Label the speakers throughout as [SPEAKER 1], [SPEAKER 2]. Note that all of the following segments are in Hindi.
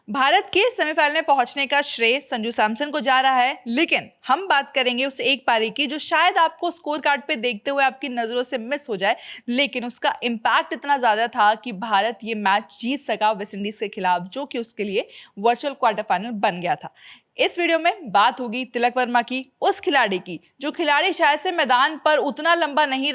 [SPEAKER 1] भारत के सेमीफाइनल में पहुंचने का श्रेय संजू सैमसन को जा रहा है, लेकिन हम बात करेंगे उस एक पारी की जो शायद आपको स्कोर कार्ड पे देखते हुए आपकी नजरों से मिस हो जाए, लेकिन उसका इम्पैक्ट इतना ज्यादा था कि भारत ये मैच जीत सका वेस्टइंडीज के खिलाफ, जो कि उसके लिए वर्चुअल क्वार्टर फाइनल बन गया था। इस वीडियो में बात होगी तिलक वर्मा की, उस खिलाड़ी की जो खिलाड़ी शायद से मैदान पर उतना लंबा नहीं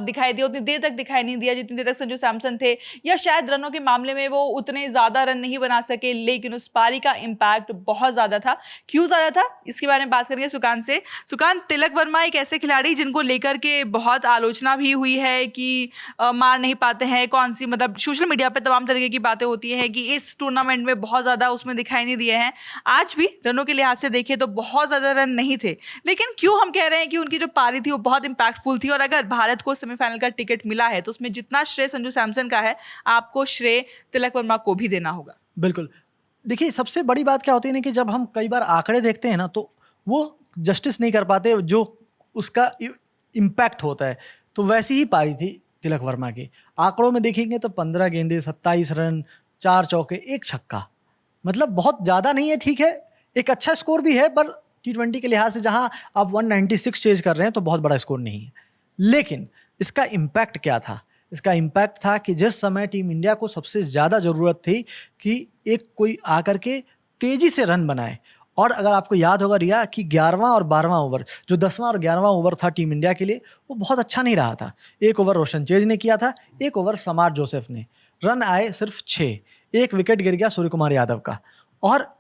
[SPEAKER 1] दिखाई दिया, उतनी देर तक दिखाई नहीं दिया जितनी देर तक संजू सैमसन थे, या शायद रनों के मामले में वो उतने ज्यादा रन नहीं बना सके, लेकिन उस पारी का इंपैक्ट बहुत ज्यादा था। क्यों ज्यादा था, इसके बारे में बात करेंगे सुकांत से। सुकांत, तिलक वर्मा एक ऐसे खिलाड़ी जिनको लेकर के बहुत आलोचना भी हुई है कि मार नहीं पाते हैं, कौन सी मतलब सोशल मीडिया पे तमाम तरीके की बातें होती हैं कि इस टूर्नामेंट में बहुत ज्यादा उसमें दिखाई नहीं दिए हैं। आज भी रनों के लिहाज से देखें तो बहुत ज्यादा रन नहीं थे, लेकिन क्यों हम कह रहे हैं कि उनकी जो पारी थी वो बहुत इंपैक्टफुल थी, और अगर भारत को सेमीफाइनल का टिकट मिला है तो उसमें जितना श्रेय संजू सैमसन का है, आपको श्रेय तिलक वर्मा को भी देना होगा।
[SPEAKER 2] बिल्कुल। देखिए, सबसे बड़ी बात क्या होती है ना कि जब हम कई बार आंकड़े देखते हैं ना तो वो जस्टिस नहीं कर पाते जो उसका इम्पैक्ट होता है। तो वैसी ही पारी थी तिलक वर्मा की। आंकड़ों में देखेंगे तो 15 गेंदें, 27 रन, 4 चौके, 1 छक्का, मतलब बहुत ज़्यादा नहीं है, ठीक है, एक अच्छा स्कोर भी है, पर T20 के लिहाज से जहां आप 196 चेज कर रहे हैं तो बहुत बड़ा स्कोर नहीं है। लेकिन इसका इम्पैक्ट क्या था? इसका इम्पैक्ट था कि जिस समय टीम इंडिया को सबसे ज़्यादा ज़रूरत थी कि एक कोई आकर के तेज़ी से रन बनाए, और अगर आपको याद होगा रिया कि 11वां और 12वां ओवर, जो 10वां और 11वां ओवर था टीम इंडिया के लिए, वो बहुत अच्छा नहीं रहा था। एक ओवर रोशन चेज ने किया था, एक ओवर समार जोसेफ ने। रन आए सिर्फ 6, एक विकेट गिर गया सूर्य कुमार यादव का, और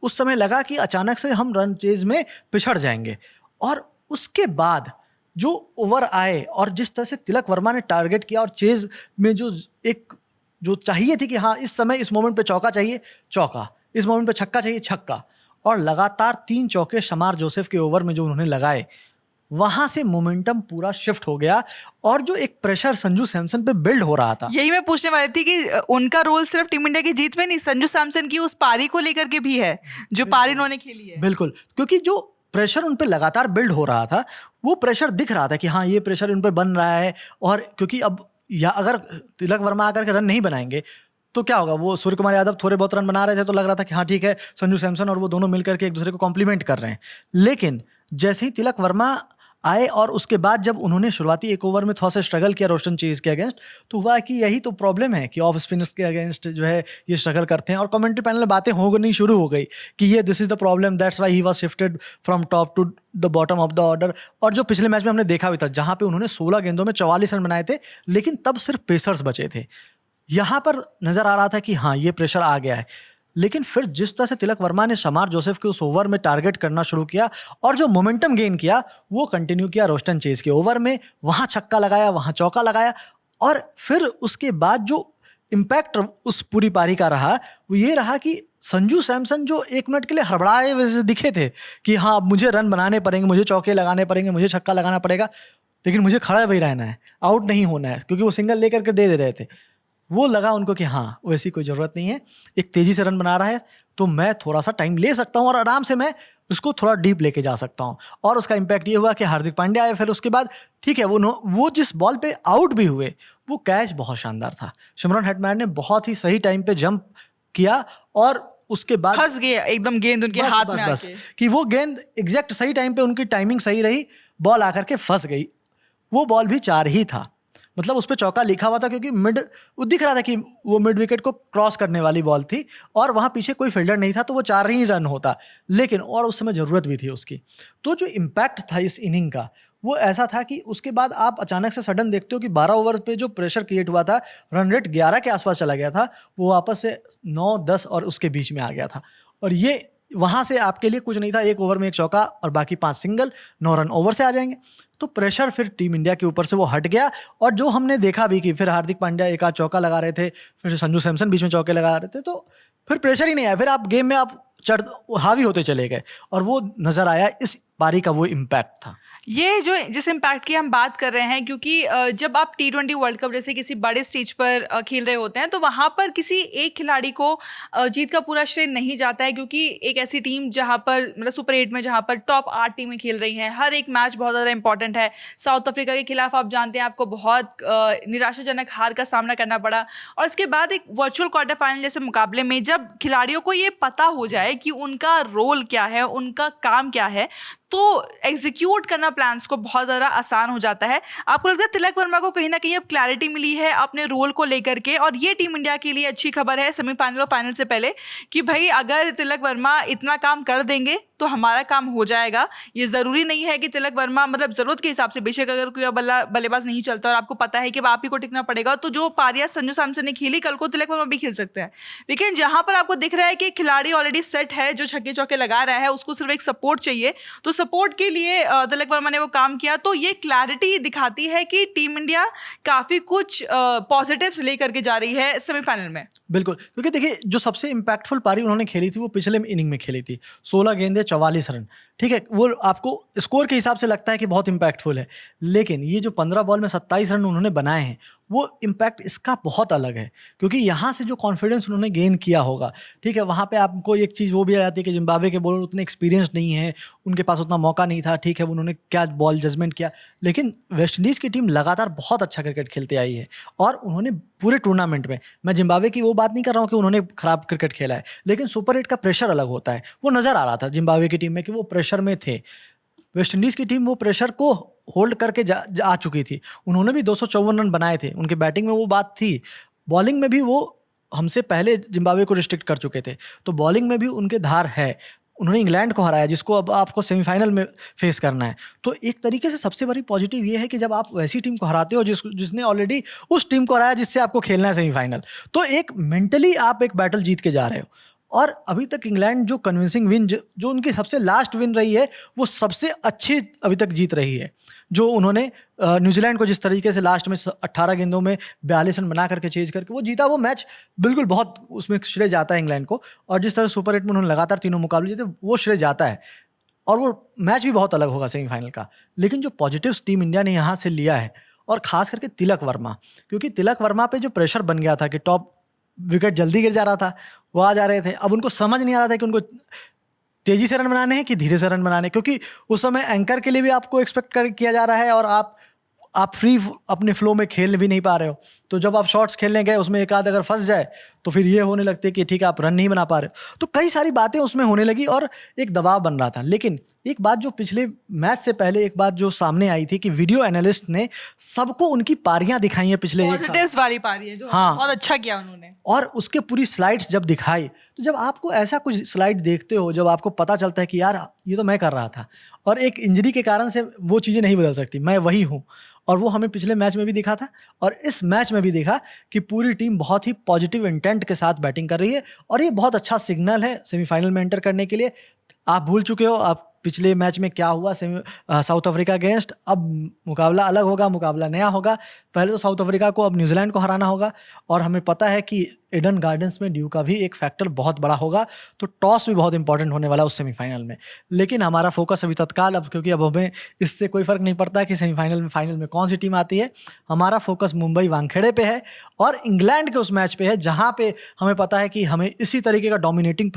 [SPEAKER 2] उस समय लगा कि अचानक से हम रन चेज में पिछड़ जाएंगे। और उसके बाद जो ओवर आए और जिस तरह से तिलक वर्मा ने टारगेट किया, और चेज में जो चाहिए थी कि हाँ इस समय इस मोमेंट पे चौका चाहिए, चौका, इस मोमेंट पे छक्का चाहिए, छक्का, और लगातार 3 चौके शमार जोसेफ के ओवर में जो उन्होंने लगाए, वहां से मोमेंटम पूरा शिफ्ट हो गया। और जो एक प्रेशर संजू सैमसन पे बिल्ड हो रहा था,
[SPEAKER 1] यही मैं पूछने वाली थी कि उनका रोल सिर्फ टीम इंडिया की जीत में नहीं, संजू सैमसन की उस पारी को लेकर के भी है, जो पारी उन्होंने खेली है।
[SPEAKER 2] बिल्कुल, क्योंकि जो प्रेशर उन पे लगातार बिल्ड हो रहा था, वो प्रेशर दिख रहा था कि हाँ ये प्रेशर उन पे बन रहा है। और क्योंकि अब या अगर तिलक वर्मा आकर के रन नहीं बनाएंगे तो क्या होगा? वो सूर्य कुमार यादव थोड़े बहुत रन बना रहे थे तो लग रहा था कि हाँ ठीक है, संजू सैमसन और वो दोनों मिलकर के एक दूसरे को कॉम्प्लीमेंट कर रहे हैं। लेकिन जैसे ही तिलक वर्मा आए और उसके बाद जब उन्होंने शुरुआती एक ओवर में थोड़ा सा स्ट्रगल किया रोशन चेज के अगेंस्ट, तो हुआ कि यही तो प्रॉब्लम है कि ऑफ स्पिनर्स के अगेंस्ट जो है ये स्ट्रगल करते हैं। और कमेंट्री पैनल में बातें होनी शुरू हो गई कि ये this is the problem, that's why he was shifted from top to the bottom of the order. और जो पिछले मैच में हमने देखा भी था, जहां पे उन्होंने 16 गेंदों में 44 रन बनाए थे, लेकिन तब सिर्फ पेसर्स बचे थे। यहाँ पर नजर आ रहा था कि हाँ ये प्रेशर आ गया है। लेकिन फिर जिस तरह से तिलक वर्मा ने शमार जोसेफ के उस ओवर में टारगेट करना शुरू किया और जो मोमेंटम गेन किया, वो कंटिन्यू किया रोस्टन चेज के ओवर में, वहाँ छक्का लगाया, वहाँ चौका लगाया। और फिर उसके बाद जो इम्पैक्ट उस पूरी पारी का रहा वो ये रहा कि संजू सैमसन जो 1 मिनट के लिए हड़बड़ाए वैसे दिखे थे कि हाँ अब मुझे रन बनाने पड़ेंगे, मुझे चौके लगाने पड़ेंगे, मुझे छक्का लगाना पड़ेगा, लेकिन मुझे खड़ा भी रहना है, आउट नहीं होना है, क्योंकि वो सिंगल लेकर के दे रहे थे। वो लगा उनको कि हाँ वैसी कोई ज़रूरत नहीं है, एक तेज़ी से रन बना रहा है तो मैं थोड़ा सा टाइम ले सकता हूँ और आराम से मैं उसको थोड़ा डीप लेके जा सकता हूँ। और उसका इम्पैक्ट ये हुआ कि हार्दिक पांड्या आए। फिर उसके बाद ठीक है, वो जिस बॉल पे आउट भी हुए, वो कैच बहुत शानदार था। शिमरन हेटमायर ने बहुत ही सही टाइम पे जंप किया और उसके बाद
[SPEAKER 1] फंस गया एकदम गेंद उनके हाथ में
[SPEAKER 2] बस
[SPEAKER 1] आके।
[SPEAKER 2] कि वो गेंद एग्जैक्ट सही टाइम पे, उनकी टाइमिंग सही रही, बॉल आकर के फंस गई। वो बॉल भी 4 ही था, मतलब उस पर चौका लिखा हुआ था, क्योंकि वो दिख रहा था कि वो मिड विकेट को क्रॉस करने वाली बॉल थी और वहाँ पीछे कोई फील्डर नहीं था, तो वो 4 ही रन होता। लेकिन और उस समय ज़रूरत भी थी उसकी। तो जो इम्पैक्ट था इस इनिंग का वो ऐसा था कि उसके बाद आप अचानक से सडन देखते हो कि 12 ओवर पे जो प्रेशर क्रिएट हुआ था, रन रेट 11 के आसपास चला गया था, वो वापस से 9, 10 और उसके बीच में आ गया था। और ये वहाँ से आपके लिए कुछ नहीं था, 1 ओवर में 1 चौका और बाकी 5 सिंगल, 9 रन ओवर से आ जाएंगे। तो प्रेशर फिर टीम इंडिया के ऊपर से वो हट गया। और जो हमने देखा भी कि फिर हार्दिक पांड्या एक आध चौका लगा रहे थे, फिर संजू सैमसन बीच में चौके लगा रहे थे, तो फिर प्रेशर ही नहीं आया। फिर आप गेम में आप हावी होते चले गए और वो नज़र आया इस पारी का वो इम्पैक्ट था।
[SPEAKER 1] ये जो जिस इम्पैक्ट की हम बात कर रहे हैं, क्योंकि जब आप T20 वर्ल्ड कप जैसे किसी बड़े स्टेज पर खेल रहे होते हैं तो वहाँ पर किसी एक खिलाड़ी को जीत का पूरा श्रेय नहीं जाता है, क्योंकि एक ऐसी टीम जहाँ पर मतलब सुपर 8 में जहाँ पर टॉप 8 टीमें खेल रही हैं, हर एक मैच बहुत ज़्यादा इंपॉर्टेंट है। साउथ अफ्रीका के खिलाफ आप जानते हैं आपको बहुत निराशाजनक हार का सामना करना पड़ा, और इसके बाद एक वर्चुअल क्वार्टर फाइनल जैसे मुकाबले में जब खिलाड़ियों को ये पता हो जाए कि उनका रोल क्या है, उनका काम क्या है, तो एग्जीक्यूट करना प्लान्स को बहुत ज़्यादा आसान हो जाता है। आपको लगता है तिलक वर्मा को कहीं ना कहीं अब क्लैरिटी मिली है अपने रोल को लेकर के, और ये टीम इंडिया के लिए अच्छी खबर है सेमीफाइनल और फाइनल से पहले कि भाई अगर तिलक वर्मा इतना काम कर देंगे तो हमारा काम हो जाएगा। ये ज़रूरी नहीं है कि तिलक वर्मा मतलब ज़रूरत के हिसाब से, बेशक अगर कोई बल्लेबाज नहीं चलता और आपको पता है कि आप ही को टिकना पड़ेगा, तो जो पारियां संजू सैमसन ने खेली कल को तिलक वर्मा भी खेल सकते हैं। लेकिन जहाँ पर आपको दिख रहा है कि खिलाड़ी ऑलरेडी सेट है, जो छक्के चौके लगा रहा है, उसको सिर्फ एक सपोर्ट चाहिए, तो सपोर्ट के लिए तिलक वर्मा ने वो काम किया। तो ये क्लैरिटी दिखाती है कि टीम इंडिया काफ़ी कुछ पॉजिटिव्स लेकर के जा रही है सेमीफाइनल में।
[SPEAKER 2] बिल्कुल, क्योंकि देखिए जो सबसे इम्पैक्टफुल पारी उन्होंने खेली थी वो पिछले इनिंग में खेली थी, 16 गेंदे 44 रन। ठीक है, वो आपको स्कोर के हिसाब से लगता है कि बहुत इम्पैक्टफुल है, लेकिन ये जो 15 बॉल में 27 रन उन्होंने बनाए हैं वो इम्पैक्ट इसका बहुत अलग है, क्योंकि यहाँ से जो कॉन्फिडेंस उन्होंने गेन किया होगा, ठीक है, वहाँ पे आपको एक चीज़ वो भी आ जाती है कि जिम्बाब्वे के बॉलर उतने एक्सपीरियंस नहीं है, उनके पास उतना मौका नहीं था, ठीक है, उन्होंने क्या बॉल जजमेंट किया, लेकिन वेस्ट इंडीज़ की टीम लगातार बहुत अच्छा क्रिकेट खेलते आई है, और उन्होंने पूरे टूर्नामेंट में, मैं जिम्बाब्वे की वो बात नहीं कर रहा हूँ कि उन्होंने खराब क्रिकेट खेला है, लेकिन सुपर 8 का प्रेशर अलग होता है, वो नज़र आ रहा था जिम्बाब्वे की टीम में कि वो प्रेशर में थे। वेस्ट इंडीज़ की टीम वो प्रेशर को होल्ड करके आ चुकी थी, उन्होंने भी 254 रन बनाए थे, उनके बैटिंग में वो बात थी, बॉलिंग में भी वो हमसे पहले जिम्बाब्वे को रिस्ट्रिक्ट कर चुके थे, तो बॉलिंग में भी उनके धार है, उन्होंने इंग्लैंड को हराया जिसको अब आपको सेमीफाइनल में फेस करना है। तो एक तरीके से सबसे बड़ी पॉजिटिव ये है कि जब आप वैसी टीम को हराते हो जिसने ऑलरेडी उस टीम को हराया जिससे आपको खेलना है सेमीफाइनल, तो एक मेंटली आप एक बैटल जीत के जा रहे हो। और अभी तक इंग्लैंड जो कन्विंसिंग विन जो उनकी सबसे लास्ट विन रही है वो सबसे अच्छी अभी तक जीत रही है, जो उन्होंने न्यूजीलैंड को जिस तरीके से लास्ट में 18 गेंदों में 42 रन बना करके चेज करके वो जीता, वो मैच बिल्कुल बहुत उसमें श्रेय जाता है इंग्लैंड को, और जिस तरह सुपर 8 में उन्होंने लगातार तीनों मुकाबले जीते वो श्रेय जाता है, और वो मैच भी बहुत अलग होगा सेमीफाइनल का। लेकिन जो पॉजिटिव्स टीम इंडिया ने यहाँ से लिया है, और ख़ास करके तिलक वर्मा, क्योंकि तिलक वर्मा पे जो प्रेशर बन गया था कि टॉप विकेट जल्दी गिर जा रहा था, वो आ जा रहे थे, अब उनको समझ नहीं आ रहा था कि उनको तेज़ी से रन बनाने हैं कि धीरे से रन बनाने, क्योंकि उस समय एंकर के लिए भी आपको एक्सपेक्ट किया जा रहा है और आप फ्री अपने फ्लो में खेल भी नहीं पा रहे हो, तो जब आप शॉट्स खेलने गए उसमें एक आध अगर फंस जाए तो फिर ये होने लगती है कि ठीक है आप रन नहीं बना पा रहे हो, तो कई सारी बातें उसमें होने लगी और एक दबाव बन रहा था। लेकिन एक बात जो पिछले मैच से पहले एक बात जो सामने आई थी कि वीडियो एनालिस्ट ने सबको उनकी पारियां दिखाई हैं पिछले
[SPEAKER 1] पॉजिटिव्स वाली पारी है जो
[SPEAKER 2] हाँ,
[SPEAKER 1] बहुत अच्छा किया उन्होंने,
[SPEAKER 2] और उसके पूरी स्लाइड्स जब दिखाई, तो जब आपको ऐसा कुछ स्लाइड देखते हो, जब आपको पता चलता है कि यार ये तो मैं कर रहा था और एक इंजरी के कारण से वो चीज़ें नहीं बदल सकती, मैं वही हूँ, और वो हमें पिछले मैच में भी दिखा था और इस मैच में भी देखा कि पूरी टीम बहुत ही पॉजिटिव इंटेंट के साथ बैटिंग कर रही है, और ये बहुत अच्छा सिग्नल है सेमीफाइनल में एंटर करने के लिए। आप भूल चुके हो आप पिछले मैच में क्या हुआ साउथ अफ्रीका अगेंस्ट, अब मुकाबला अलग होगा, मुकाबला नया होगा, पहले तो साउथ अफ्रीका को अब न्यूजीलैंड को हराना होगा, और हमें पता है कि ईडन गार्डन्स में ड्यू का भी एक फैक्टर बहुत बड़ा होगा, तो टॉस भी बहुत इंपॉर्टेंट होने वाला है उस सेमीफाइनल में। लेकिन हमारा फोकस अभी तत्काल, अब क्योंकि अब हमें इससे कोई फ़र्क नहीं पड़ता कि सेमीफाइनल में फाइनल में कौन सी टीम आती है, हमारा फोकस मुंबई वानखेड़े पे है और इंग्लैंड के उस मैच पे है जहाँ पे हमें पता है कि हमें इसी तरीके का डोमिनेटिंग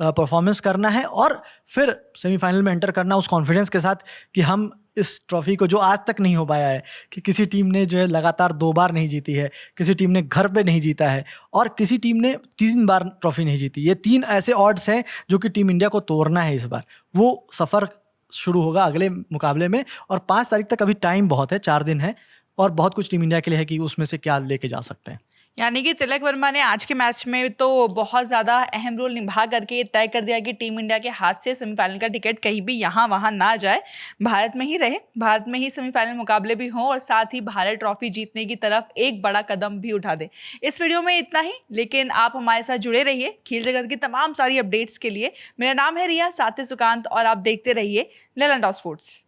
[SPEAKER 2] परफॉर्मेंस करना है और फिर सेमीफाइनल में एंटर करना उस कॉन्फिडेंस के साथ कि हम इस ट्रॉफी को, जो आज तक नहीं हो पाया है कि किसी टीम ने जो है लगातार 2 बार नहीं जीती है, किसी टीम ने घर पे नहीं जीता है और किसी टीम ने 3 बार ट्रॉफी नहीं जीती, ये 3 ऐसे ऑड्स हैं जो कि टीम इंडिया को तोड़ना है इस बार। वो सफ़र शुरू होगा अगले मुकाबले में, और 5 तारीख तक अभी टाइम बहुत है, 4 दिन है, और बहुत कुछ टीम इंडिया के लिए है कि उसमें से क्या लेके जा सकते हैं।
[SPEAKER 1] यानी कि तिलक वर्मा ने आज के मैच में तो बहुत ज़्यादा अहम रोल निभा करके ये तय कर दिया कि टीम इंडिया के हाथ से सेमीफाइनल का टिकट कहीं भी यहाँ वहाँ ना जाए, भारत में ही रहे, भारत में ही सेमीफाइनल मुकाबले भी हों और साथ ही भारत ट्रॉफी जीतने की तरफ एक बड़ा कदम भी उठा दे। इस वीडियो में इतना ही, लेकिन आप हमारे साथ जुड़े रहिए खेल जगत की तमाम सारी अपडेट्स के लिए। मेरा नाम है रिया, साथ ही सुकांत, और आप देखते रहिए ललन टॉप स्पोर्ट्स।